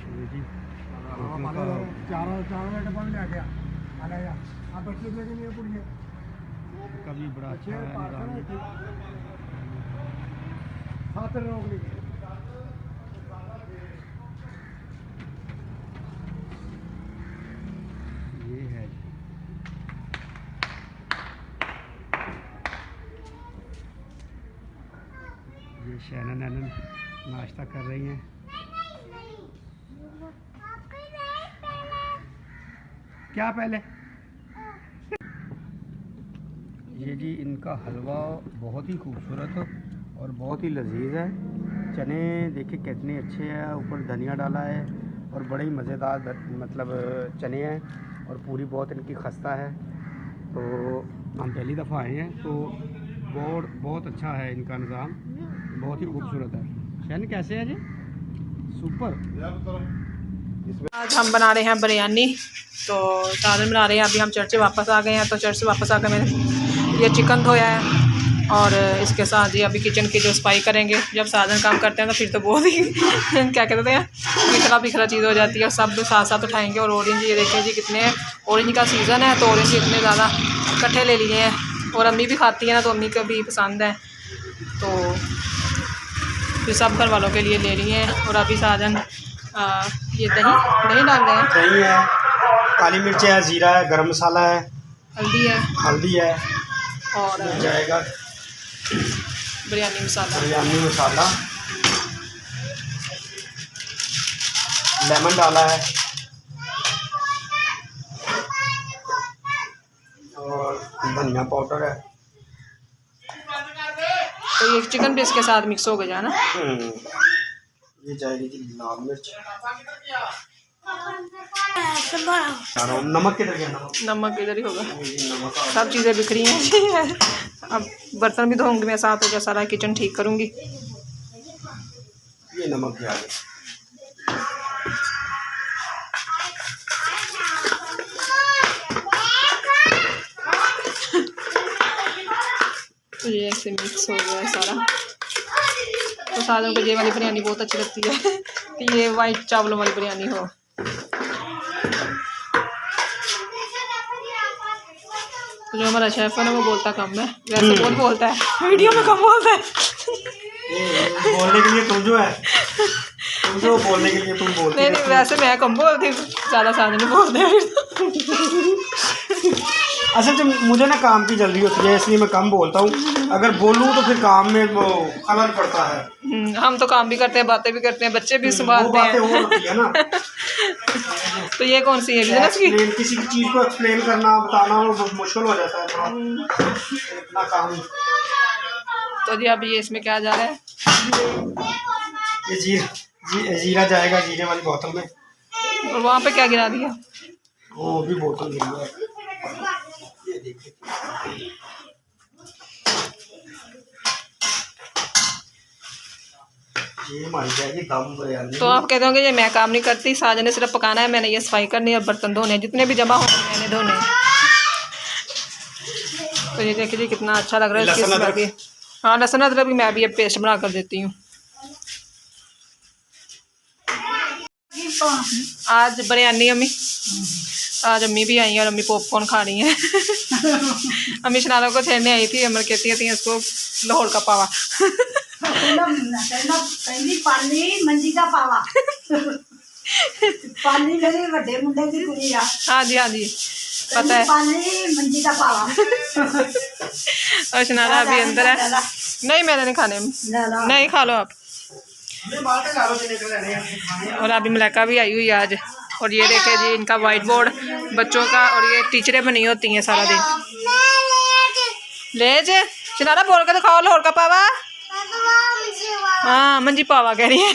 ये जी का भी बड़ा अच्छा है ये है ये शैनन एलन नाश्ता कर रही हैं। क्या पहले ये जी इनका हलवा बहुत ही खूबसूरत और बहुत ही लजीज है। चने देखिए कितने अच्छे हैं, ऊपर धनिया डाला है और बड़े ही मज़ेदार मतलब चने हैं और पूरी बहुत इनकी खस्ता है। तो हम पहली दफ़ा आए हैं तो बहुत अच्छा है इनका निज़ाम, बहुत ही खूबसूरत है। शैन कैसे है जी? सुपर। आज हम बना रहे हैं बिरयानी, तो सालन बना रहे हैं। अभी हम चर्च से वापस आ गए हैं, तो चर्च से वापस आकर मैंने ये चिकन धोया है और इसके साथ ही अभी किचन की जो सफाई करेंगे। जब साधन काम करते हैं तो फिर तो बहुत ही क्या कहते हैं बिखरा बिखरा चीज़ हो जाती है, और सब साथ साथ उठाएंगे। और ऑरेंज ये देखें जी कितने, ऑरेंज का सीज़न है तो ऑरेंज इतने ज़्यादा इकट्ठे ले लिए हैं। और अम्मी भी खाती है ना, तो अम्मी को भी पसंद है, तो फिर सब घर वालों के लिए ले लिए हैं। और अभी साधन ये दही डाल रहे हैं। दही है, काली मिर्च है, ज़ीरा है, गरम मसाला है, हल्दी है और जाएगा बिरयानी मसाला, लेमन डाला है और धनिया पाउडर है। तो ये चिकन भी इसके साथ मिक्स हो गया ना। ये जाएगी जी लाल मिर्च। नमक किधर गया? नमक इधर ही होगा। सब चीज़ें बिखरी हैं। अब बर्तन भी धोऊंगी मैं, साथ हो गया सारा किचन ठीक करूंगी। ये नमक भी आ गया। तो ये ऐसे मिक्स हो गया सारा। तो सालों को ये वाली बिरयानी बहुत अच्छी लगती है कि ये वाइट चावलों वाली बिरयानी हो। तो जो हमारा शेफ है ना वो बोलता कम है, वैसे बहुत बोलता है, वीडियो में कम बोलता है। बोलने के लिए तुम जो है, तुम जो बोलने के लिए तुम बोलते नहीं वैसे मैं कम बोलती हूँ, ज़्यादा साधन बोलते हैं। असल में मुझे ना काम की जल्दी होती है, इसलिए मैं कम बोलता हूँ। अगर बोलूँ तो फिर काम में वो खलल पड़ता है। हम तो काम भी करते हैं, बातें भी करते हैं, बच्चे भी संभालते हैं। वो होती है ना। तो ये कौन सी है बिजनेस की? किसी की चीज़ को एक्सप्लेन करना, बताना वो बहुत मुश्किल हो जाता है थोड़ा, इतना काम। तो जी अभी ये इसमें क्या जा रहा है? ये जीरा जाएगा जीरे वाली बोतल में। और वहाँ पे क्या गिरा दिया? वो भी बोतल गिरी है। ये देखिए ये हमारी जाएगी दम बिरयानी। तो आप कहते होंगे ये मैं काम नहीं करती, साजन ने सिर्फ पकाना है, मैंने ये सफाई करनी है और बर्तन धोने, जितने भी जमा होंगे मैंने धोने। तो ये देखिए जी कितना अच्छा लग रहा है इसकी स्मेल भी। हाँ लहसुन अदरक भी मैं भी अब पेस्ट बना कर देती हूँ। आज बिरयानी आज अम्मी भी आई है और अम्मी पॉपकॉर्न खा रही हैं। अम्मी शनारा को छेड़ने आई थी, अमर कहती है इसको लाहौर का पावा। हाँ जी पता है। और शनारा अभी अंदर है। नहीं मैंने नहीं खाने, नहीं खा लो आप। और अभी मलाइका भी आई हुई है आज। और ये देखे जी इनका वाइट बोर्ड बच्चों का, और ये टीचरें बनी होती हैं सारा दिन। ले जे शनारा बोल के दिखाओ लाहौर का पावा। हाँ मंजी पावा कह रही है।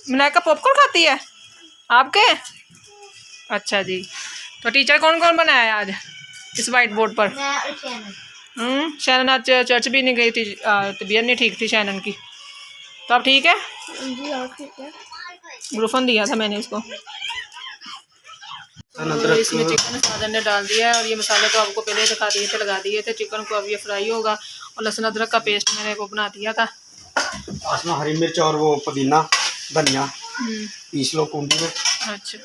मलाइका पॉपकॉर्न खाती है आपके? अच्छा जी। तो टीचर कौन कौन बनाया है आज इस वाइट बोर्ड पर? शैनन आज चर्च भी नहीं गई थी, तबीयत नहीं ठीक थी शैनन की। तो अब ठीक है? ग्लूफन दिया था मैंने इसको। तो इसमें चिकन साजन ने डाल दिया है, और ये मसाले तो आपको पहले दिखा दिए थे, लगा दिए थे। चिकन को अब ये फ्राई होगा, और लहसुन अदरक का पेस्ट मैंने वो बना दिया था। इसमें हरी मिर्च और वो पुदीना धनिया पीस लो कूंडी में। अच्छा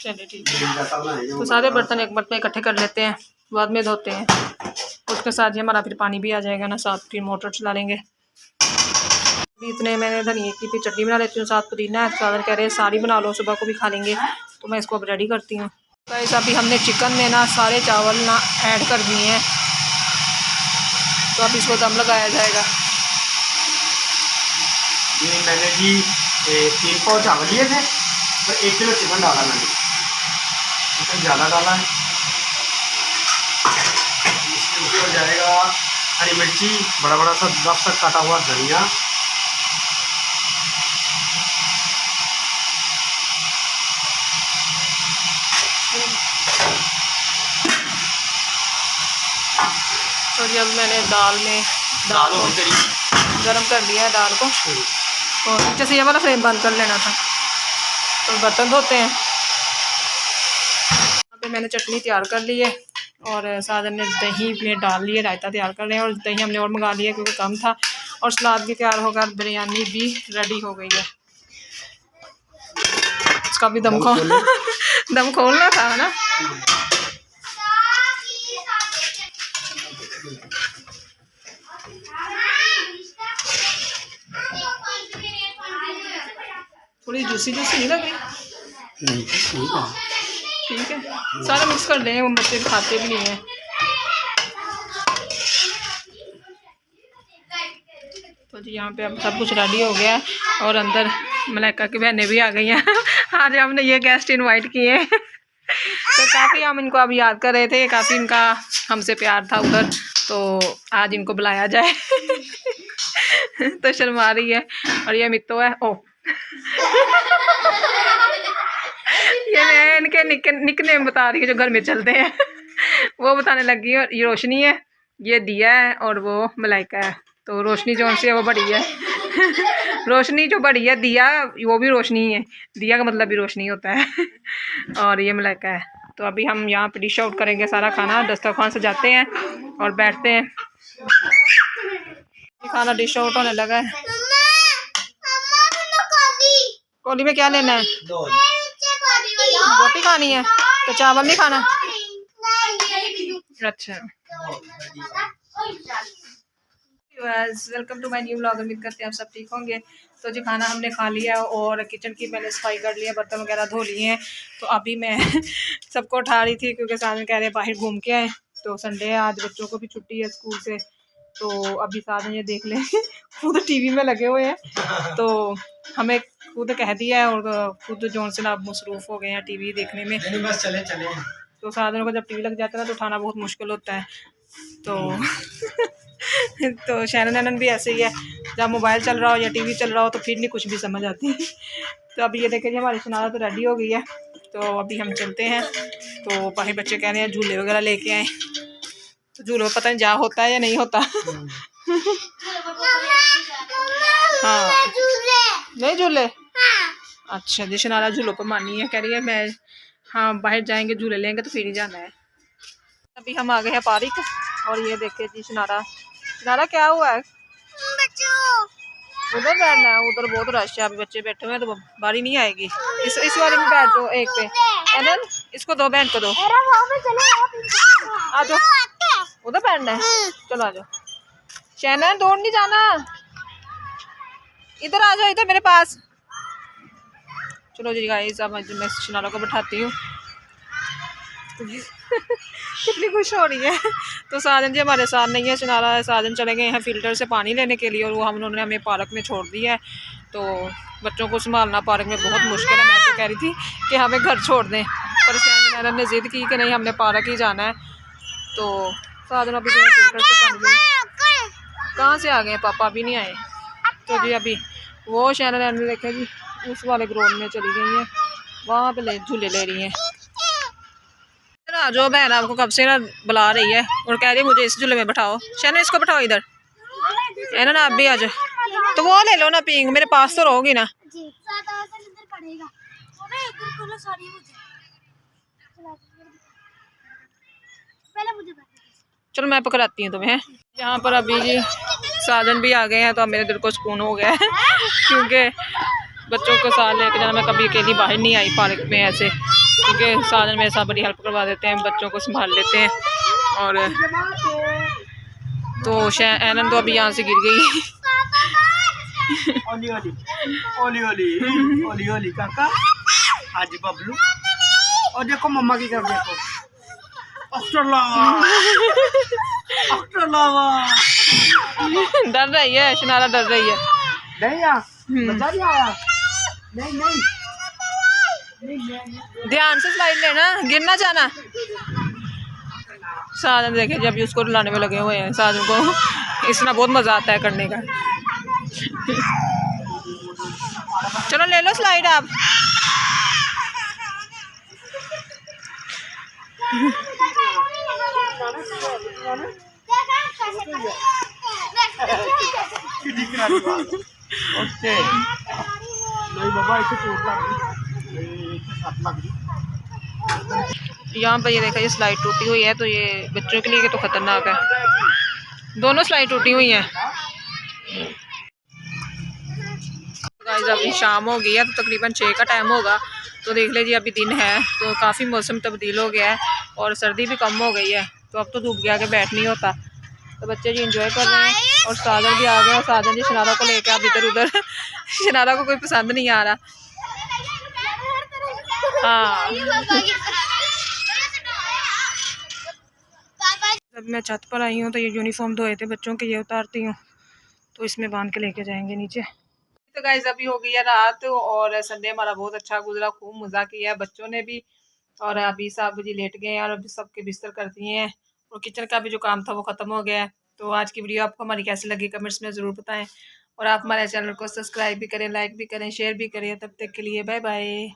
चलिए ठीक है। तो सारे बर्तन एक बर्तन इकट्ठे कर लेते हैं, बाद में धोते हैं। उसके साथ ही हमारा फिर पानी भी आ जाएगा ना, साथ फिर मोटर चला लेंगे। इतने मैंने धनिया की फिर चटनी बना लेती हूँ, साथ पुदीना है। सादर कह रहे हैं सारी बना लो, सुबह को भी खा लेंगे, तो मैं इसको अब रेडी करती हूँ। गाइस अभी हमने चिकन में ना सारे चावल ना ऐड कर दिए हैं, तो अब इसको दम लगाया जाएगा। ये मैंने जी 3 पाव चावल लिए थे, तो 1 किलो चिकन डाला मैंने, चिकन ज़्यादा डाला है। इसके ऊपर जाएगा हरी मिर्ची, बड़ा बड़ा सा 10 तक काटा हुआ धनिया, तो जब मैंने दाल को गरम कर दिया है दाल को, तो नीचे से ये वाला फ्लेम बंद कर लेना था। तो बर्तन धोते हैं। यहाँ पे मैंने चटनी तैयार कर ली है और सादर ने दही में डाल लिए, रायता तैयार कर रहे हैं, और दही हमने और मंगा लिया क्योंकि कम था, और सलाद भी तैयार होगा, बिरयानी भी रेडी हो गई है। इसका भी दम खोलना था ना। थोड़ी जूसी नहीं लग रही? नहीं ठीक है, सारा मिक्स कर दें, वो बच्चे खाते भी नहीं हैं। तो जी यहाँ पे अब सब कुछ रेडी हो गया है, और अंदर मलाइका की बहनें भी आ गई हैं। आज हमने ये गेस्ट इनवाइट किए हैं। तो काफ़ी हम इनको अब याद कर रहे थे, काफ़ी इनका हमसे प्यार था उधर, तो आज इनको बुलाया जाए। तो शर्मा रही है। और ये मित्तो है। ओ ये मैं इनके निक नेम बता रही हूँ जो घर में चलते हैं। वो बताने लगी है। ये रोशनी है, ये दिया है, और वो मलाइका है। तो रोशनी जो से वो बड़ी है। रोशनी जो बड़ी है, दिया वो भी रोशनी है, दिया का मतलब भी रोशनी होता है। और ये मलाइका है। तो अभी हम यहाँ पे डिश आउट करेंगे सारा खाना, दस्तरखान सजाते हैं और बैठते हैं। खाना डिश आउट होने लगा है। कोली में क्या लेना है? रोटी खानी है, तो चावल नहीं खाना? अच्छा, welcome to my new vlog. उम्मीद करते हैं आप सब ठीक होंगे। तो जी खाना हमने खा लिया और किचन की मैंने सफाई कर ली है, बर्तन वगैरह धो लिए हैं। तो अभी मैं सबको उठा रही थी क्योंकि सामने कह रहे हैं बाहर घूम के आए। तो संडे है आज, बच्चों को भी छुट्टी है स्कूल से। तो अभी साथ में ये देख लें, खुद टीवी में लगे हुए हैं। तो हमें खुद कह दिया है और खुद जोन से ना मसरूफ़ हो गए हैं टीवी देखने में। बस चले तो साधनों को जब टीवी लग जाता है ना तो उठाना बहुत मुश्किल होता है। तो तो शैनन भी ऐसे ही है, जब मोबाइल चल रहा हो या टीवी चल रहा हो तो फिर नहीं कुछ भी समझ आती। तो अभी ये देखें जी हमारी शनारा तो रेडी हो गई है। तो अभी हम चलते हैं। तो बाकी बच्चे कह रहे हैं झूले वगैरह लेके आए। तो झूलों में पता नहीं जा होता है या नहीं होता। हाँ नहीं झूले। अच्छा जी, शनारा झूलों पर मानी है, कह रही है मैं हाँ बाहर जाएंगे झूले लेंगे तो फिर ही जाना है। अभी हम आ गए हैं पार्क, और ये देखे जी शनारा क्या हुआ है? उधर बैठना है, उधर बहुत रश है, अभी बच्चे बैठे हुए हैं तो बारी नहीं आएगी। इस वाले में बैठ जाओ, एक पे एनन, इसको दो, बहन को दो। आ जाओ, उधर बैठना है, चलो आ जाओ। शैनन दौड़ नहीं जाना, इधर आ जाओ, इधर मेरे पास। चलो जी गाइस, अब मैं शनारा को बैठाती हूँ। कितनी खुश हो रही है। तो साजन जी हमारे साथ नहीं है, शनारा साजन चले गए हैं फिल्टर से पानी लेने के लिए, और वो उन्होंने हमें पार्क में छोड़ दिया है। तो बच्चों को संभालना पार्क में बहुत मुश्किल है। मैं तो कह रही थी कि हमें घर छोड़ दें, पर शैनन ने ज़िद की कि नहीं हमने पार्क ही जाना है। तो साजन अभी फिल्टर से पानी ले, कहाँ से आ गए पापा, अभी नहीं आए। तो जी अभी वो शैनन ने देखा जी उस वाले ग्राउंड में चली गई हैं, वहाँ पे झूले ले रही हैं। जो बहन आपको कब से ना बुला रही है और कह रही है मुझे इस झूले में बैठाओ। शैनन इसको बैठाओ इधर, है ना, आप भी आ जाओ। तो वो ले लो ना पिंग, मेरे पास तो रहोगी ना। चलो मैं पकड़ाती हूँ तुम्हें। यहाँ पर अभी जी साजन भी आ गए हैं तो अब मेरे दिल को सुकून हो गया है क्योंकि बच्चों को साथ लेकर जाना, मैं कभी अकेली बाहर नहीं आई पार्क में ऐसे, क्योंकि साजन मेरे साथ बड़ी हेल्प करवा देते हैं, बच्चों को संभाल लेते हैं। और तो ऐनन तो अभी यहाँ से गिर गई। ओली ओली ओली ओली ओली ओली काका आज बबलू, और देखो मम्मा की तरफ देखो, डर रही है शनारा, डर रही है। नहीं यार मजा नहीं आया, नहीं नहीं ध्यान से स्लाइड लेना, गिरना जाना। साजन देखे जब भी उसको रुलाने में लगे हुए हैं, साजन को इसमें बहुत मजा आता है करने का। चलो ले लो स्लाइड आप। ओके नहीं बाबा इसे चोट लग गई, यहाँ पर ये देखा, ये स्लाइड टूटी हुई है, तो ये बच्चों के लिए तो खतरनाक है। दोनों स्लाइड टूटी हुई हैं। गाइस अभी शाम हो गई है, तो तकरीबन 6 का टाइम होगा, तो देख लीजिए अभी दिन है, तो काफ़ी मौसम तब्दील हो गया है और सर्दी भी कम हो गई है, तो अब तो धूप के आगे बैठ नहीं होता। तो बच्चे जी इंजॉय कर रहे हैं और साजन भी आ गए, और साजन जी शनारा को लेकर अब इधर उधर शनारा को कोई पसंद नहीं आ रहा। हाँ जब मैं छत पर आई हूँ तो ये यूनिफॉर्म धोए थे बच्चों के, ये उतारती हूँ तो इसमें बांध के लेके जाएंगे नीचे। तो गाइस अभी हो गई है रात और संडे हमारा बहुत अच्छा गुजरा, खूब मज़ा किया बच्चों ने भी, और अभी साहब जी लेट गए हैं और अभी सबके बिस्तर कर दिए हैं, और किचन का भी जो काम था वो ख़त्म हो गया है। तो आज की वीडियो आपको हमारी कैसी लगी कमेंट्स में ज़रूर बताएं, और आप हमारे चैनल को सब्सक्राइब भी करें, लाइक भी करें, शेयर भी करें। तब तक के लिए बाय बाय।